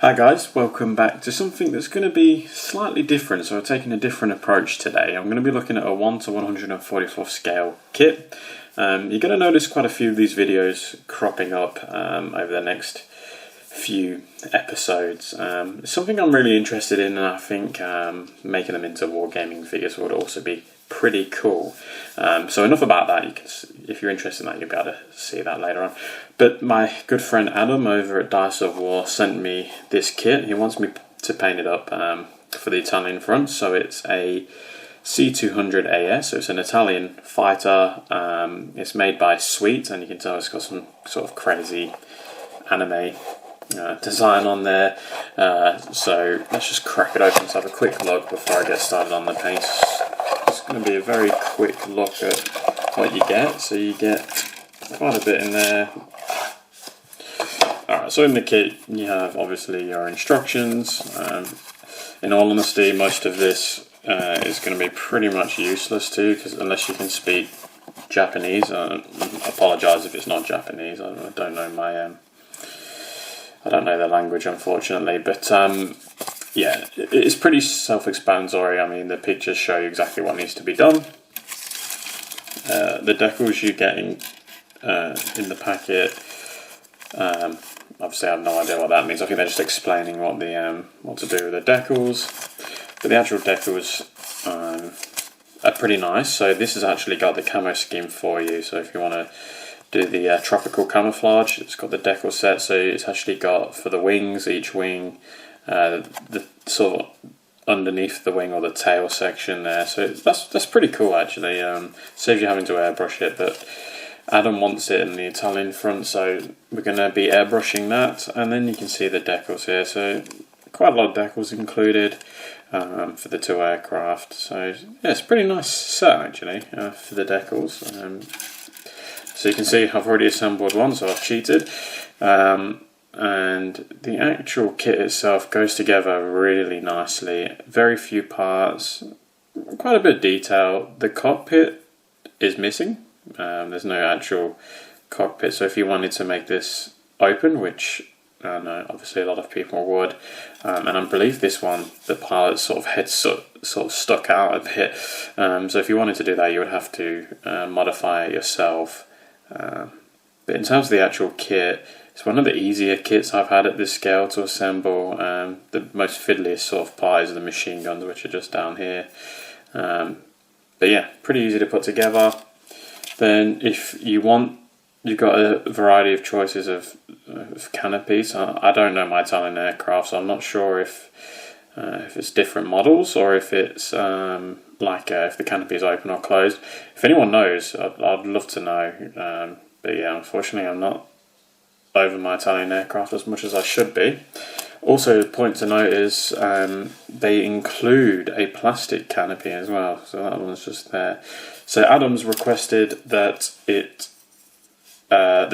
Hi guys, welcome back to something that's going to be slightly different. So I've taken a different approach today. I'm going to be looking at a 1 to 144th scale kit. You're going to notice quite a few of these videos cropping up over the next few episodes. It's something I'm really interested in, and I think making them into wargaming figures would also be pretty cool. So enough about that. If you're interested in that, you'll be able to see that later on. But my good friend Adam over at Dice of War sent me this kit. He wants me to paint it up for the Italian front. So it's a C.200 AS. So it's an Italian fighter. It's made by Sweet, and you can tell it's got some sort of crazy anime design on there. So let's just crack it open. Let's have a quick look before I get started on the paint. It's going to be a very quick look at what you get. So you get quite a bit in there. Alright, so in the kit you have obviously your instructions. In all honesty, most of this is going to be pretty much useless too, because unless you can speak Japanese, I apologise if it's not Japanese. I don't know I don't know the language, unfortunately, but yeah, it's pretty self-explanatory. I mean, the pictures show you exactly what needs to be done. The decals you get in the packet, obviously I have no idea what that means. I think they're just explaining what to do with the decals. But the actual decals are pretty nice. So this has actually got the camo scheme for you. So if you want to do the tropical camouflage, it's got the decal set. So it's actually got for the wings, each wing, the sort of underneath the wing or the tail section there. So that's pretty cool actually. Saves you having to airbrush it, but Adam wants it in the Italian front, so we're going to be airbrushing that. And then you can see the decals here. So quite a lot of decals included for the two aircraft. So yeah, it's a pretty nice set actually for the decals. So you can see I've already assembled one, so I've cheated. And the actual kit itself goes together really nicely. Very few parts, quite a bit of detail. The cockpit is missing. There's no actual cockpit, so if you wanted to make this open, which I know obviously a lot of people would, and I believe this one, the pilot's sort of head sort of stuck out a bit. So if you wanted to do that, you would have to modify it yourself. But in terms of the actual kit, it's one of the easier kits I've had at this scale to assemble. The most fiddliest sort of part is the machine guns, which are just down here. But yeah, pretty easy to put together. Then if you want, you've got a variety of choices of canopies. I don't know my Italian aircraft, so I'm not sure if it's different models or if it's if the canopy is open or closed. If anyone knows, I'd love to know. But yeah, unfortunately I'm not over my Italian aircraft as much as I should be. Also, a point to note is they include a plastic canopy as well, so that one's just there. So Adam's requested that that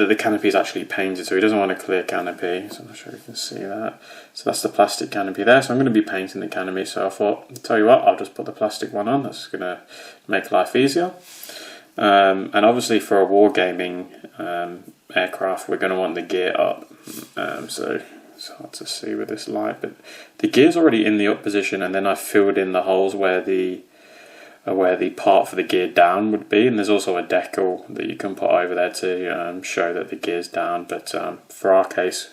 the canopy is actually painted, so he doesn't want a clear canopy. So I'm not sure you can see that. So that's the plastic canopy there. So I'm going to be painting the canopy. So I thought, I'll tell you what, I'll just put the plastic one on. That's going to make life easier. And obviously for a wargaming aircraft, we're going to want the gear up. So it's hard to see with this light, but the gear's already in the up position, and then I filled in the holes where the part for the gear down would be, and there's also a decal that you can put over there to show that the gear's down. But for our case,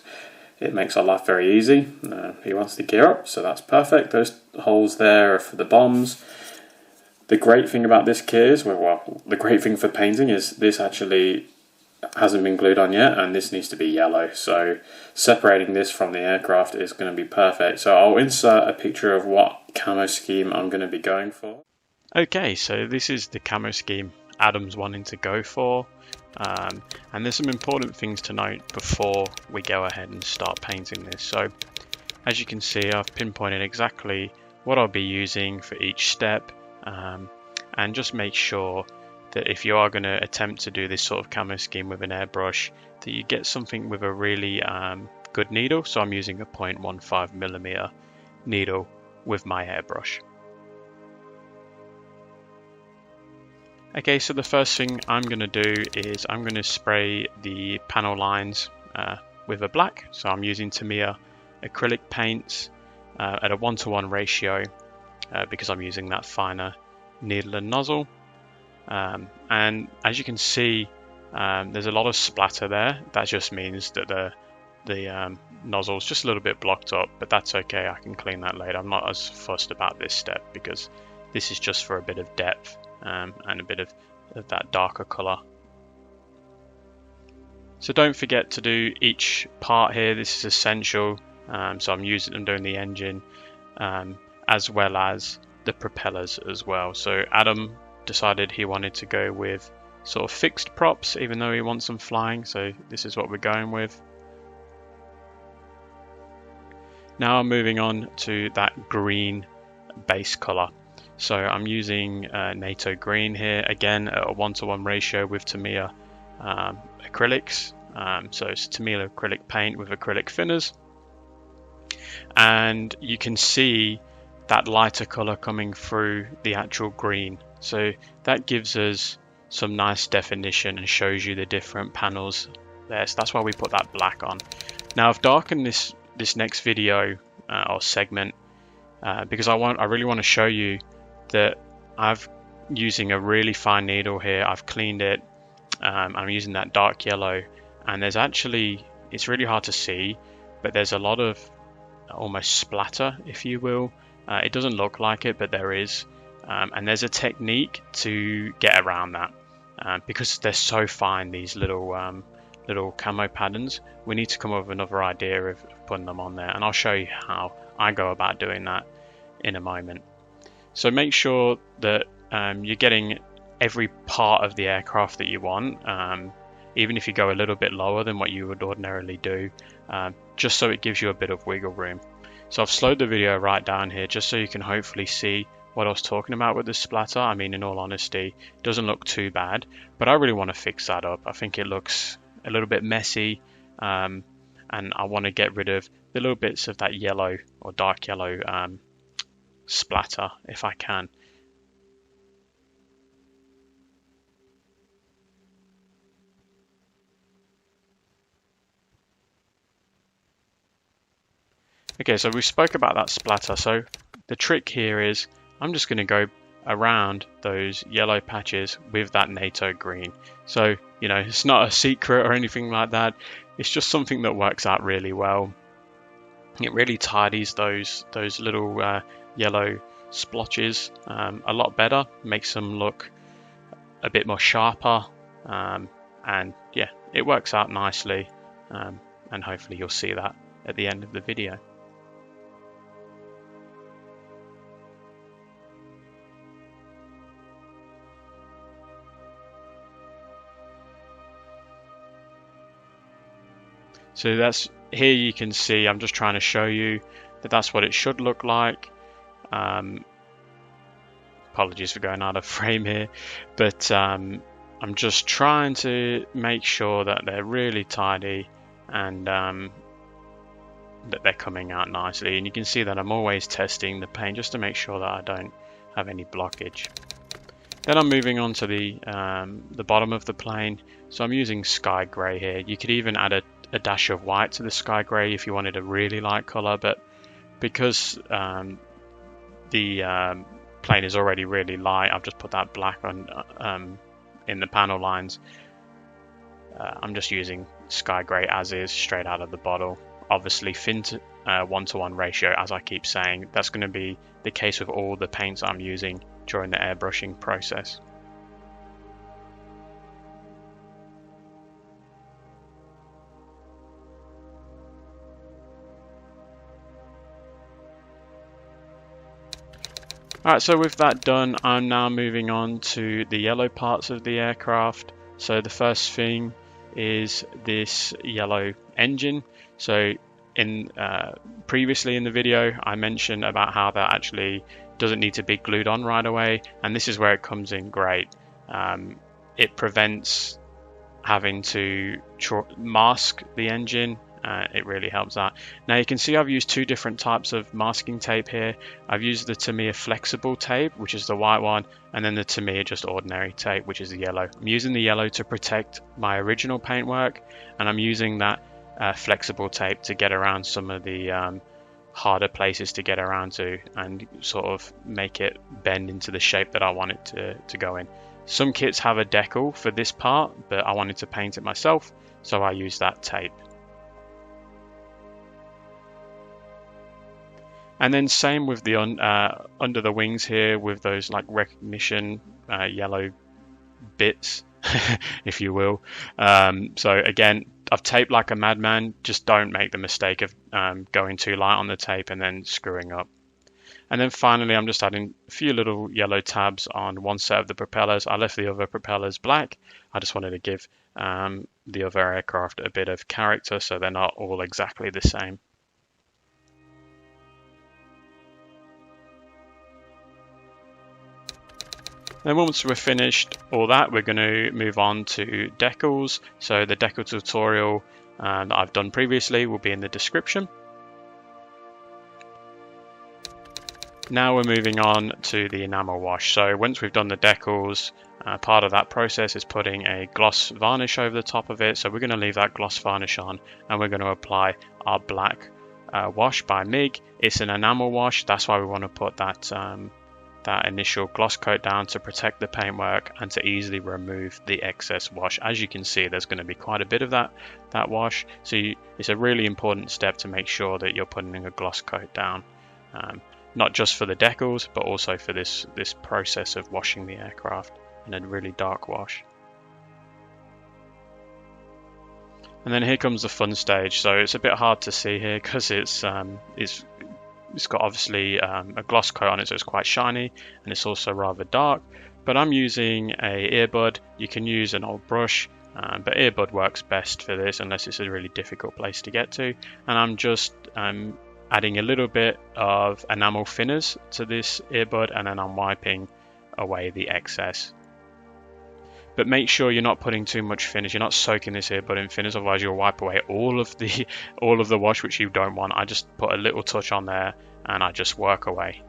it makes our life very easy. He wants the gear up, so that's perfect. Those holes there are for the bombs. The great thing about this kit is, well, the great thing for painting is this actually hasn't been glued on yet, and this needs to be yellow. So separating this from the aircraft is going to be perfect. So I'll insert a picture of what camo scheme I'm going to be going for. Okay, so this is the camo scheme Adam's wanting to go for, and there's some important things to note before we go ahead and start painting this. So as you can see, I've pinpointed exactly what I'll be using for each step, and just make sure that if you are going to attempt to do this sort of camo scheme with an airbrush, that you get something with a really good needle. So I'm using a 0.15mm needle with my airbrush. Okay, so the first thing I'm going to do is I'm going to spray the panel lines with a black. So I'm using Tamiya acrylic paints at a 1-to-1 ratio because I'm using that finer needle and nozzle. And as you can see, there's a lot of splatter there. That just means that the nozzle is just a little bit blocked up, but that's okay. I can clean that later. I'm not as fussed about this step because this is just for a bit of depth and a bit of that darker color. So don't forget to do each part here. This is essential. So I'm doing the engine as well as the propellers as well. So Adam decided he wanted to go with sort of fixed props, even though he wants them flying. So this is what we're going with. Now I'm moving on to that green base color. So I'm using NATO green here, again at a 1-to-1 ratio with Tamiya acrylics. So it's Tamiya acrylic paint with acrylic thinners. And you can see that lighter color coming through the actual green. So that gives us some nice definition and shows you the different panels there. So that's why we put that black on. Now I've darkened this next video or segment because I really want to show you that I've using a really fine needle here. I've cleaned it. I'm using that dark yellow, and there's actually, it's really hard to see, but there's a lot of almost splatter, if you will. It doesn't look like it, but there is, and there's a technique to get around that because they're so fine, these little camo patterns. We need to come up with another idea of putting them on there, and I'll show you how I go about doing that in a moment. So make sure that you're getting every part of the aircraft that you want, even if you go a little bit lower than what you would ordinarily do, just so it gives you a bit of wiggle room. So I've slowed the video right down here just so you can hopefully see what I was talking about with the splatter. I mean, in all honesty, it doesn't look too bad, but I really want to fix that up. I think it looks a little bit messy, and I want to get rid of the little bits of that yellow or dark yellow splatter if I can. Okay, so we spoke about that splatter. So the trick here is I'm just going to go around those yellow patches with that NATO green. So, you know, it's not a secret or anything like that. It's just something that works out really well. It really tidies those little yellow splotches a lot better, makes them look a bit more sharper, and yeah, it works out nicely, and hopefully you'll see that at the end of the video. So that's, here you can see, I'm just trying to show you that that's what it should look like. Apologies for going out of frame here, but I'm just trying to make sure that they're really tidy and that they're coming out nicely. And you can see that I'm always testing the paint just to make sure that I don't have any blockage. Then I'm moving on to the bottom of the plane. So I'm using sky grey here. You could even add a dash of white to the sky grey if you wanted a really light color, but because the plane is already really light, I've just put that black on in the panel lines. I'm just using sky grey as is, straight out of the bottle. Obviously thin to 1-to-1 ratio, as I keep saying. That's going to be the case with all the paints I'm using during the airbrushing process. Alright, so with that done, I'm now moving on to the yellow parts of the aircraft. So the first thing is this yellow engine. So in previously in the video, I mentioned about how that actually doesn't need to be glued on right away, and this is where it comes in great. It prevents having to mask the engine. It really helps out. Now you can see I've used two different types of masking tape here. I've used the Tamiya flexible tape, which is the white one, and then the Tamiya just ordinary tape, which is the yellow. I'm using the yellow to protect my original paintwork, and I'm using that flexible tape to get around some of the harder places to get around to, and sort of make it bend into the shape that I want it to go in. Some kits have a decal for this part, but I wanted to paint it myself, so I used that tape. And then same with the under the wings here, with those like recognition yellow bits, if you will. So again, I've taped like a madman. Just don't make the mistake of going too light on the tape and then screwing up. And then finally, I'm just adding a few little yellow tabs on one set of the propellers. I left the other propellers black. I just wanted to give the other aircraft a bit of character, so they're not all exactly the same. Then once we're finished all that, we're going to move on to decals. So the decal tutorial that I've done previously will be in the description. Now we're moving on to the enamel wash. So once we've done the decals, part of that process is putting a gloss varnish over the top of it. So we're going to leave that gloss varnish on, and we're going to apply our black wash by MIG. It's an enamel wash, that's why we want to put that that initial gloss coat down to protect the paintwork and to easily remove the excess wash. As you can see, there's going to be quite a bit of that wash, so it's a really important step to make sure that you're putting a gloss coat down, not just for the decals but also for this process of washing the aircraft in a really dark wash. And then here comes the fun stage. So it's a bit hard to see here because it's got obviously a gloss coat on it, so it's quite shiny, and it's also rather dark. But I'm using a earbud. You can use an old brush, but earbud works best for this unless it's a really difficult place to get to. And I'm just adding a little bit of enamel thinners to this earbud, and then I'm wiping away the excess. But make sure you're not putting too much thinners. You're not soaking this earbud in thinners, otherwise you'll wipe away all of the wash, which you don't want. I just put a little touch on there and I just work away.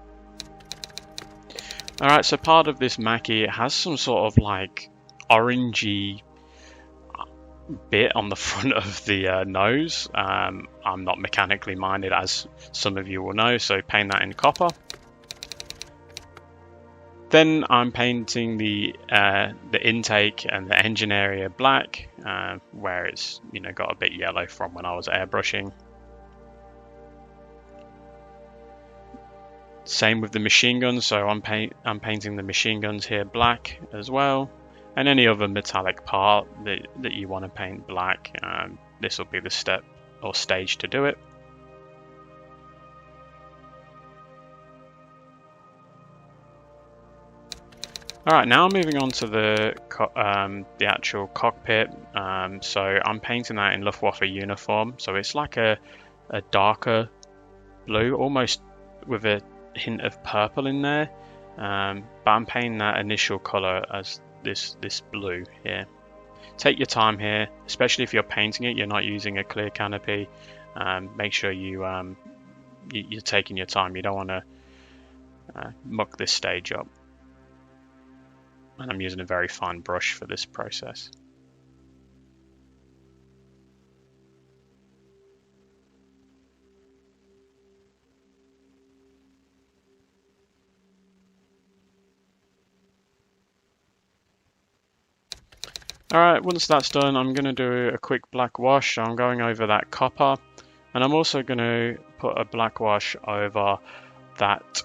Alright, so part of this Mackie, it has some sort of like orangey bit on the front of the nose. I'm not mechanically minded, as some of you will know, so paint that in copper. Then I'm painting the intake and the engine area black, where it's got a bit yellow from when I was airbrushing. Same with the machine guns, so I'm painting the machine guns here black as well, and any other metallic part that you want to paint black. This will be the step or stage to do it. Alright, now I'm moving on to the actual cockpit. So I'm painting that in Luftwaffe uniform. So it's like a darker blue, almost with a hint of purple in there. But I'm painting that initial color as this blue here. Take your time here, especially if you're painting it. You're not using a clear canopy. Make sure you're taking your time. You don't want to muck this stage up. And I'm using a very fine brush for this process. Alright, once that's done, I'm going to do a quick black wash. I'm going over that copper, and I'm also going to put a black wash over that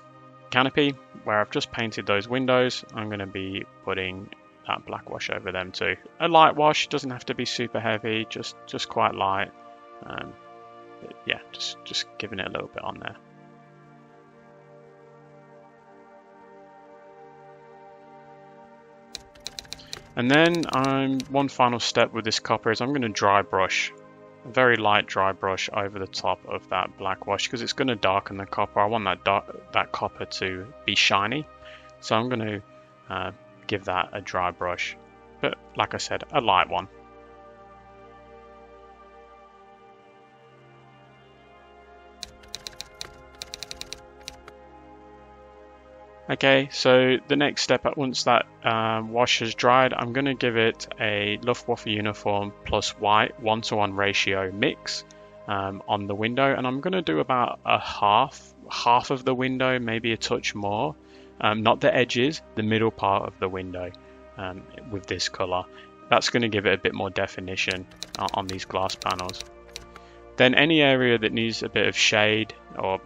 canopy where I've just painted those windows. I'm going to be putting that black wash over them too. A light wash, doesn't have to be super heavy, just quite light. Yeah, just giving it a little bit on there. And then one final step with this copper is I'm going to dry brush, a very light dry brush over the top of that black wash, because it's going to darken the copper. I want that copper to be shiny, so I'm going to give that a dry brush, but like I said, a light one. Okay, so the next step, once that wash has dried, I'm going to give it a Luftwaffe uniform plus white 1:1 ratio mix on the window, and I'm going to do about a half of the window, maybe a touch more, not the edges, the middle part of the window with this color. That's going to give it a bit more definition on these glass panels. Then any area that needs a bit of shade or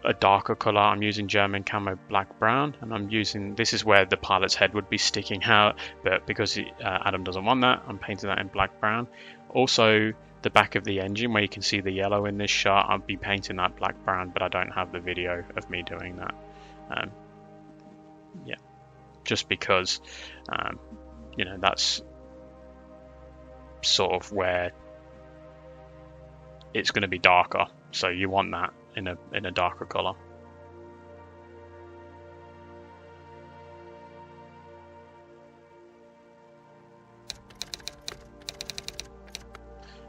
a darker color, I'm using German camo black brown, and I'm using, this is where the pilot's head would be sticking out, but because Adam doesn't want that, I'm painting that in black brown. Also the back of the engine where you can see the yellow in this shot, I'll be painting that black brown, but I don't have the video of me doing that. Yeah, just because you know, that's sort of where it's going to be darker, so you want that in a darker color.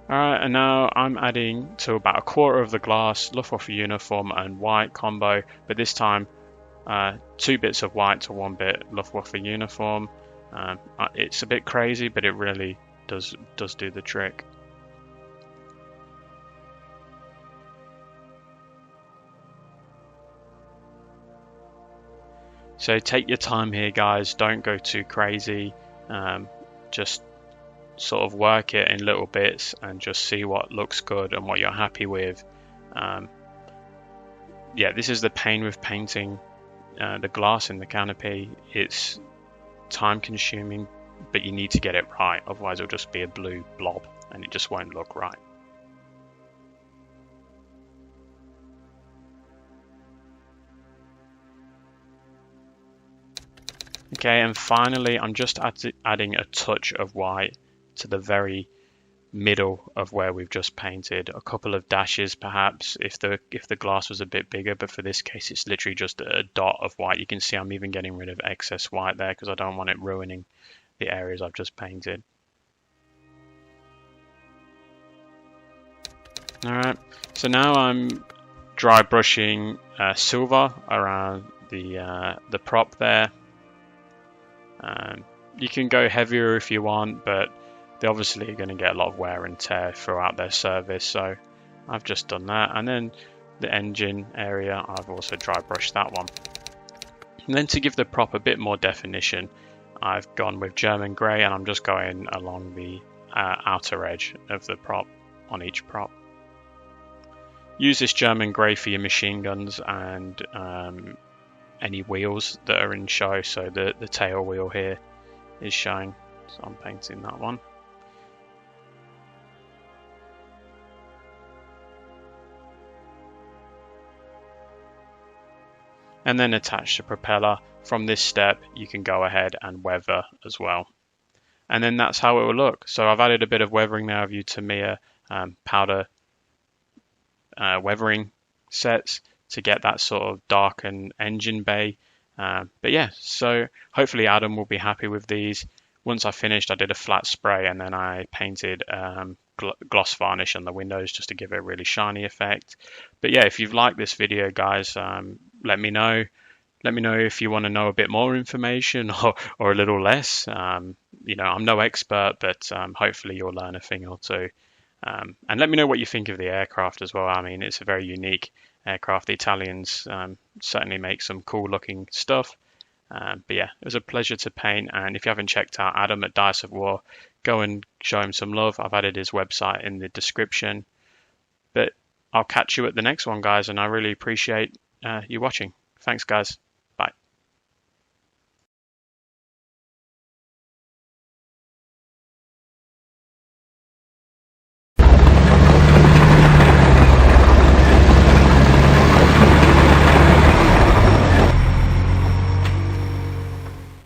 Alright, and now I'm adding to about a quarter of the glass Luftwaffe uniform and white combo, but this time 2 bits of white to 1 bit Luftwaffe uniform. It's a bit crazy, but it really does do the trick. So take your time here, guys, don't go too crazy, just sort of work it in little bits and just see what looks good and what you're happy with. Yeah, this is the pain with painting the glass in the canopy. It's time consuming, but you need to get it right, otherwise it'll just be a blue blob and it just won't look right. Okay, and finally I'm just adding a touch of white to the very middle of where we've just painted. A couple of dashes perhaps if the glass was a bit bigger, but for this case it's literally just a dot of white. You can see I'm even getting rid of excess white there because I don't want it ruining the areas I've just painted. Alright, so now I'm dry brushing silver around the prop there. You can go heavier if you want, but they're obviously going to get a lot of wear and tear throughout their service, so I've just done that. And then the engine area, I've also dry brushed that one. And then to give the prop a bit more definition, I've gone with German grey, and I'm just going along the outer edge of the prop on each prop. Use this German grey for your machine guns and any wheels that are in show. So the tail wheel here is showing, so I'm painting that one. And then attach the propeller. From this step you can go ahead and weather as well, and then that's how it will look. So I've added a bit of weathering now of Tamiya powder weathering sets to get that sort of darkened engine bay. But yeah, so hopefully Adam will be happy with these. Once I finished, I did a flat spray and then I painted gloss varnish on the windows just to give it a really shiny effect. But yeah, if you've liked this video, guys, let me know. Let me know if you want to know a bit more information or a little less. You know, I'm no expert, but hopefully you'll learn a thing or two. And let me know what you think of the aircraft as well. I mean, it's a very unique aircraft. The Italians certainly make some cool looking stuff. But yeah, it was a pleasure to paint, and if you haven't checked out Adam at Dice of War, go and show him some love. I've added his website in the description. But I'll catch you at the next one, guys, and I really appreciate you watching. Thanks, guys.